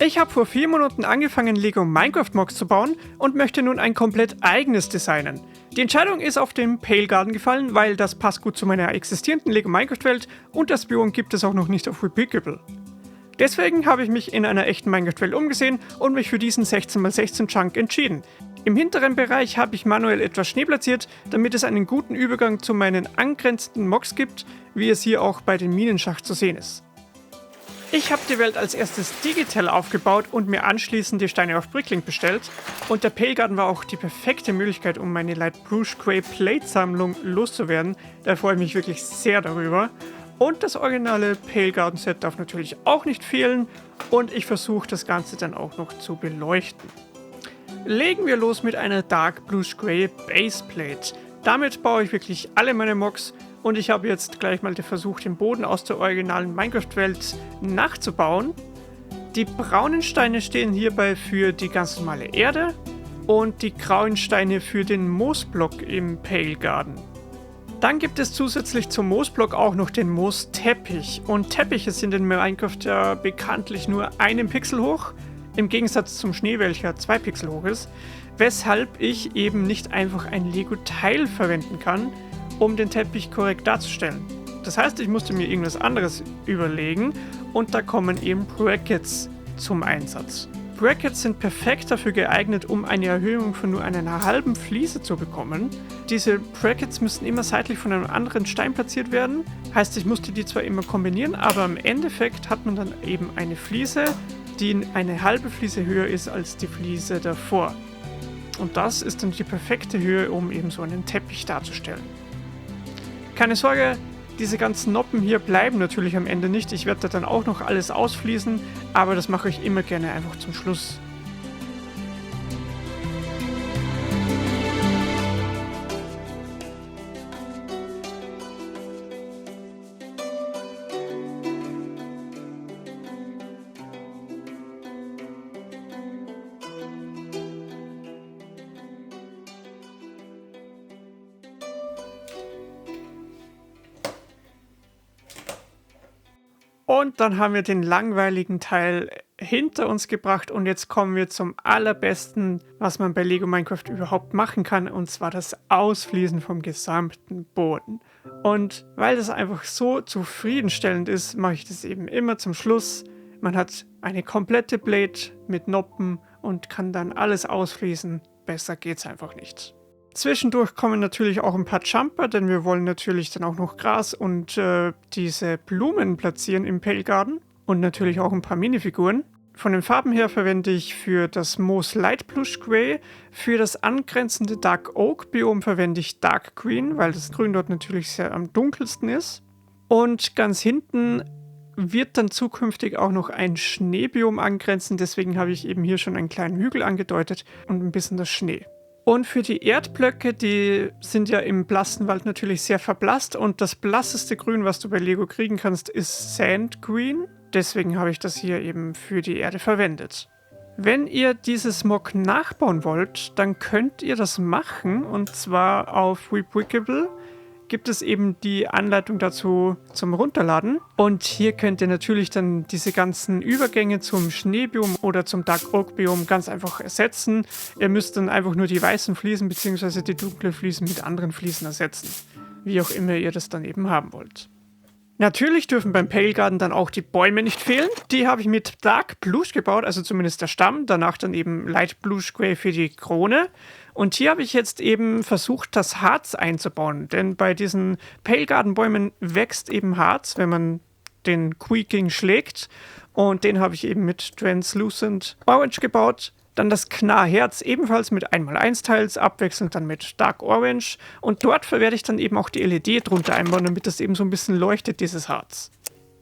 Ich habe vor 4 Monaten angefangen, Lego Minecraft Mocks zu bauen und möchte nun ein komplett eigenes designen. Die Entscheidung ist auf den Pale Garden gefallen, weil das passt gut zu meiner existierenden Lego Minecraft Welt und das Biom gibt es auch noch nicht auf Replicable. Deswegen habe ich mich in einer echten Minecraft Welt umgesehen und mich für diesen 16×16 Chunk entschieden. Im hinteren Bereich habe ich manuell etwas Schnee platziert, damit es einen guten Übergang zu meinen angrenzenden Mocks gibt, wie es hier auch bei dem Minenschacht zu sehen ist. Ich habe die Welt als erstes digital aufgebaut und mir anschließend die Steine auf Bricklink bestellt. Und der Pale Garden war auch die perfekte Möglichkeit, um meine Light Blue Square Plate Sammlung loszuwerden. Da freue ich mich wirklich sehr darüber. Und das originale Pale Garden Set darf natürlich auch nicht fehlen. Und ich versuche das Ganze dann auch noch zu beleuchten. Legen wir los mit einer Dark Blue Square Base Plate. Damit baue ich wirklich alle meine Mocks. Und ich habe jetzt gleich mal versucht, den Boden aus der originalen Minecraft-Welt nachzubauen. Die braunen Steine stehen hierbei für die ganz normale Erde und die grauen Steine für den Moosblock im Pale Garden. Dann gibt es zusätzlich zum Moosblock auch noch den Moosteppich. Und Teppiche sind in Minecraft ja bekanntlich nur 1 Pixel hoch, im Gegensatz zum Schnee, welcher 2 Pixel hoch ist, weshalb ich eben nicht einfach ein Lego-Teil verwenden kann, um den Teppich korrekt darzustellen. Das heißt, ich musste mir irgendwas anderes überlegen und da kommen eben Brackets zum Einsatz. Brackets sind perfekt dafür geeignet, um eine Erhöhung von nur einer halben Fliese zu bekommen. Diese Brackets müssen immer seitlich von einem anderen Stein platziert werden. Heißt, ich musste die zwar immer kombinieren, aber im Endeffekt hat man dann eben eine Fliese, die eine halbe Fliese höher ist als die Fliese davor. Und das ist dann die perfekte Höhe, um eben so einen Teppich darzustellen. Keine Sorge, diese ganzen Noppen hier bleiben natürlich am Ende nicht. Ich werde da dann auch noch alles ausfließen, aber das mache ich immer gerne einfach zum Schluss. Und dann haben wir den langweiligen Teil hinter uns gebracht und jetzt kommen wir zum allerbesten, was man bei Lego Minecraft überhaupt machen kann, und zwar das Ausfließen vom gesamten Boden. Und weil das einfach so zufriedenstellend ist, mache ich das eben immer zum Schluss. Man hat eine komplette Blade mit Noppen und kann dann alles ausfließen. Besser geht's einfach nicht. Zwischendurch kommen natürlich auch ein paar Jumper, denn wir wollen natürlich dann auch noch Gras und diese Blumen platzieren im Pale Garden. Und natürlich auch ein paar Minifiguren. Von den Farben her verwende ich für das Moos Light Blue Grey, für das angrenzende Dark Oak Biom verwende ich Dark Green, weil das Grün dort natürlich sehr am dunkelsten ist. Und ganz hinten wird dann zukünftig auch noch ein Schneebiom angrenzen, deswegen habe ich eben hier schon einen kleinen Hügel angedeutet und ein bisschen das Schnee. Und für die Erdblöcke, die sind ja im blassen Wald natürlich sehr verblasst und das blasseste Grün, was du bei Lego kriegen kannst, ist Sand Green. Deswegen habe ich das hier eben für die Erde verwendet. Wenn ihr dieses Mock nachbauen wollt, dann könnt ihr das machen und zwar auf Replicable gibt es eben die Anleitung dazu zum Runterladen. Und hier könnt ihr natürlich dann diese ganzen Übergänge zum Schneebiom oder zum Dark Oak Biom ganz einfach ersetzen. Ihr müsst dann einfach nur die weißen Fliesen bzw. die dunklen Fliesen mit anderen Fliesen ersetzen. Wie auch immer ihr das dann eben haben wollt. Natürlich dürfen beim Pale Garden dann auch die Bäume nicht fehlen. Die habe ich mit Dark Blues gebaut, also zumindest der Stamm. Danach dann eben Light Blue Grey für die Krone. Und hier habe ich jetzt eben versucht, das Harz einzubauen. Denn bei diesen Pale Garden Bäumen wächst eben Harz, wenn man den Quaking schlägt. Und den habe ich eben mit Translucent Orange gebaut. Dann das Knarrherz ebenfalls mit 1×1 Teils, abwechselnd dann mit Dark Orange. Und dort werde ich dann eben auch die LED drunter einbauen, damit das eben so ein bisschen leuchtet, dieses Harz.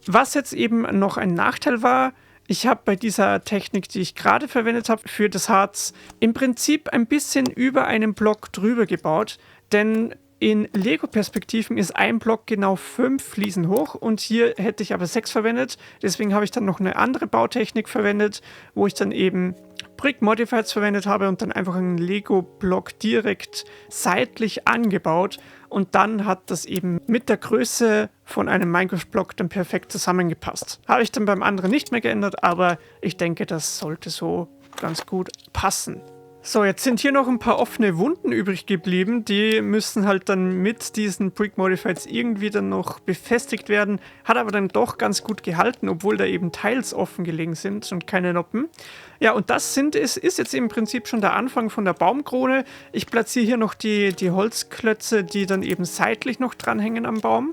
Was jetzt eben noch ein Nachteil war, ich habe bei dieser Technik, die ich gerade verwendet habe für das Harz, im Prinzip ein bisschen über einen Block drüber gebaut. Denn in Lego-Perspektiven ist ein Block genau 5 Fliesen hoch und hier hätte ich aber 6 verwendet. Deswegen habe ich dann noch eine andere Bautechnik verwendet, wo ich dann eben Brick Modifieds verwendet habe und dann einfach einen Lego-Block direkt seitlich angebaut. Und dann hat das eben mit der Größe von einem Minecraft-Block dann perfekt zusammengepasst. Habe ich dann beim anderen nicht mehr geändert, aber ich denke, das sollte so ganz gut passen. So, jetzt sind hier noch ein paar offene Wunden übrig geblieben. Die müssen halt dann mit diesen Brick Modifieds irgendwie dann noch befestigt werden. Hat aber dann doch ganz gut gehalten, obwohl da eben Teils offen gelegen sind und keine Noppen. Ja, und das ist jetzt im Prinzip schon der Anfang von der Baumkrone. Ich platziere hier noch die Holzklötze, die dann eben seitlich noch dranhängen am Baum.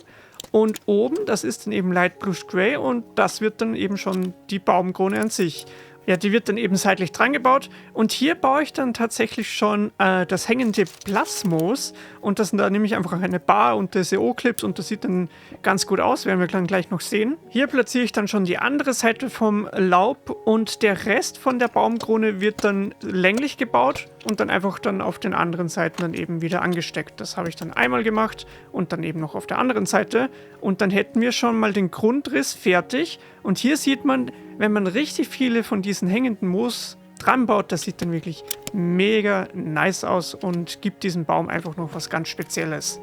Und oben, das ist dann eben Light Bluish Grey und das wird dann eben schon die Baumkrone an sich. Ja, die wird dann eben seitlich dran gebaut und hier baue ich dann tatsächlich schon das hängende Plasmos und das sind da nämlich einfach eine Bar und diese O-Clips und das sieht dann ganz gut aus, werden wir dann gleich noch sehen. Hier platziere ich dann schon die andere Seite vom Laub und der Rest von der Baumkrone wird dann länglich gebaut und dann einfach dann auf den anderen Seiten dann eben wieder angesteckt. Das habe ich dann einmal gemacht und dann eben noch auf der anderen Seite und dann hätten wir schon mal den Grundriss fertig und hier sieht man, wenn man richtig viele von diesen hängenden Moos dran baut, das sieht dann wirklich mega nice aus und gibt diesem Baum einfach noch was ganz Spezielles.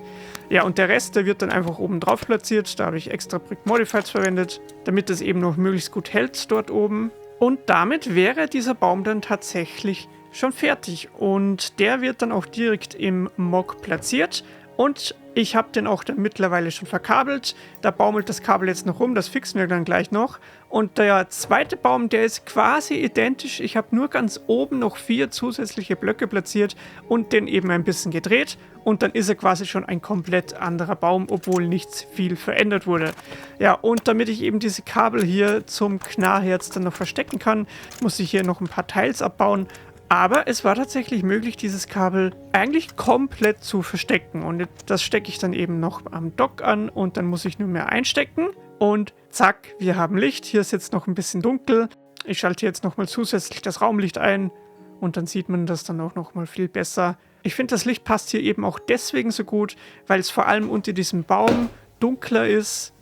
Ja, und der Rest, der wird dann einfach oben drauf platziert. Da habe ich extra Brick Modifieds verwendet, damit es eben noch möglichst gut hält dort oben. Und damit wäre dieser Baum dann tatsächlich schon fertig. Und der wird dann auch direkt im Mock platziert. Und ich habe den auch dann mittlerweile schon verkabelt. Da baumelt das Kabel jetzt noch rum, das fixen wir dann gleich noch. Und der zweite Baum, der ist quasi identisch. Ich habe nur ganz oben noch 4 zusätzliche Blöcke platziert und den eben ein bisschen gedreht. Und dann ist er quasi schon ein komplett anderer Baum, obwohl nichts viel verändert wurde. Ja, und damit ich eben diese Kabel hier zum Knarrherz dann noch verstecken kann, muss ich hier noch ein paar Teils abbauen. Aber es war tatsächlich möglich, dieses Kabel eigentlich komplett zu verstecken. Und das stecke ich dann eben noch am Dock an und dann muss ich nur mehr einstecken. Und zack, wir haben Licht. Hier ist jetzt noch ein bisschen dunkel. Ich schalte jetzt nochmal zusätzlich das Raumlicht ein und dann sieht man das dann auch nochmal viel besser. Ich finde, das Licht passt hier eben auch deswegen so gut, weil es vor allem unter diesem Baum dunkler ist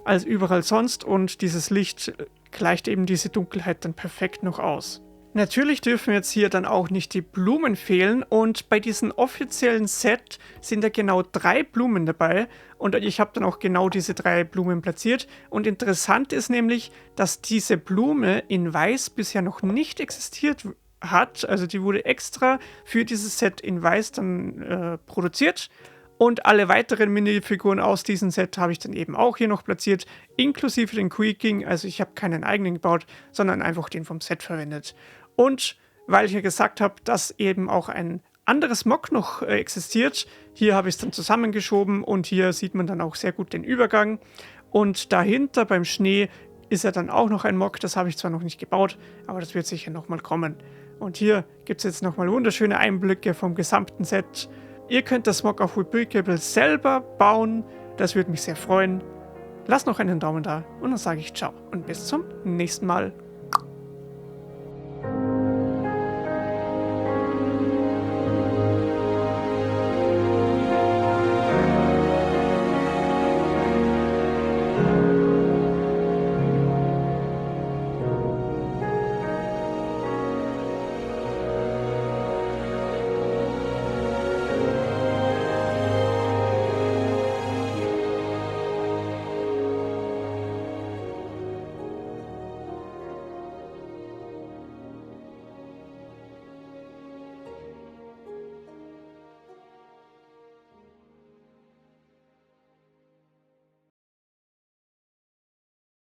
als überall sonst und dieses Licht gleicht eben diese Dunkelheit dann perfekt noch aus. Natürlich dürfen jetzt hier dann auch nicht die Blumen fehlen und bei diesem offiziellen Set sind ja genau 3 Blumen dabei und ich habe dann auch genau diese 3 Blumen platziert und interessant ist nämlich, dass diese Blume in Weiß bisher noch nicht existiert hat, also die wurde extra für dieses Set in Weiß dann produziert. Und alle weiteren Minifiguren aus diesem Set habe ich dann eben auch hier noch platziert, inklusive den Queeking. Also ich habe keinen eigenen gebaut, sondern einfach den vom Set verwendet. Und weil ich ja gesagt habe, dass eben auch ein anderes Mock noch existiert, hier habe ich es dann zusammengeschoben und hier sieht man dann auch sehr gut den Übergang. Und dahinter beim Schnee ist ja dann auch noch ein Mock, das habe ich zwar noch nicht gebaut, aber das wird sicher nochmal kommen. Und hier gibt es jetzt nochmal wunderschöne Einblicke vom gesamten Set. Ihr könnt das Mock auf Webrickable selber bauen, das würde mich sehr freuen. Lasst noch einen Daumen da und dann sage ich ciao und bis zum nächsten Mal.